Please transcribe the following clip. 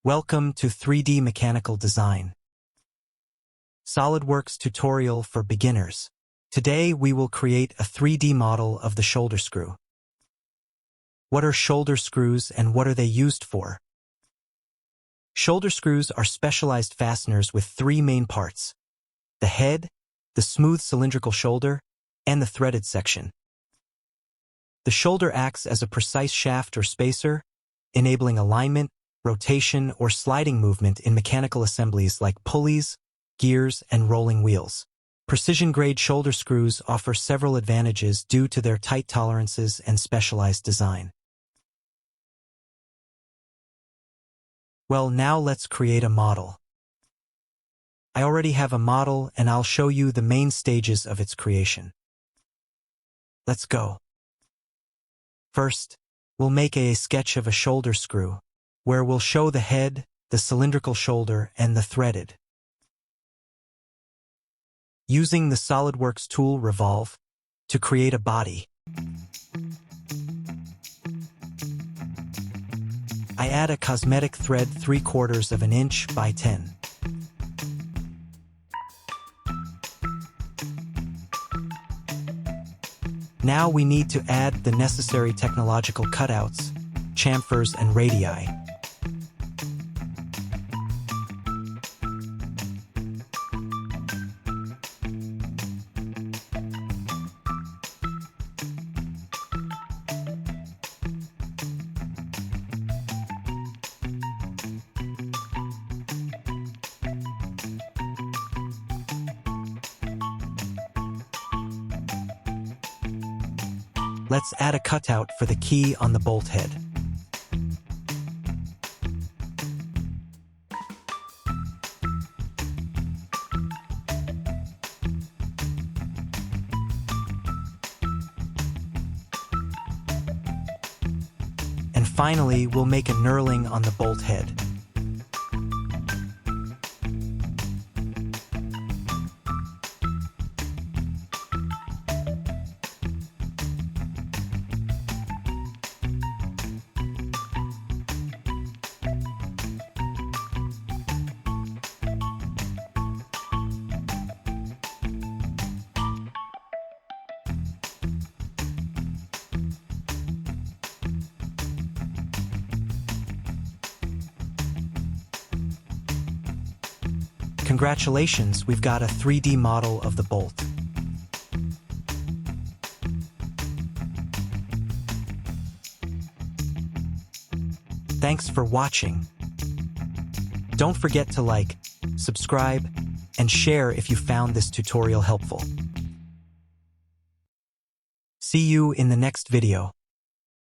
Welcome to 3D Mechanical Design. SolidWorks tutorial for beginners. Today we will create a 3D model of the shoulder screw. What are shoulder screws and what are they used for? Shoulder screws are specialized fasteners with three main parts: the head, the smooth cylindrical shoulder, and the threaded section. The shoulder acts as a precise shaft or spacer, enabling alignment, rotation, or sliding movement in mechanical assemblies like pulleys, gears, and rolling wheels. Precision-grade shoulder screws offer several advantages due to their tight tolerances and specialized design. Well, now let's create a model. I already have a model and I'll show you the main stages of its creation. Let's go. First, we'll make a sketch of a shoulder screw, where we'll show the head, the cylindrical shoulder, and the threaded. Using the SolidWorks tool Revolve to create a body. I add a cosmetic thread 3/4 of an inch by 10. Now we need to add the necessary technological cutouts, chamfers, and radii. Let's add a cutout for the key on the bolt head. And finally, we'll make a knurling on the bolt head. Congratulations, we've got a 3D model of the bolt. Thanks for watching. Don't forget to like, subscribe, and share if you found this tutorial helpful. See you in the next video.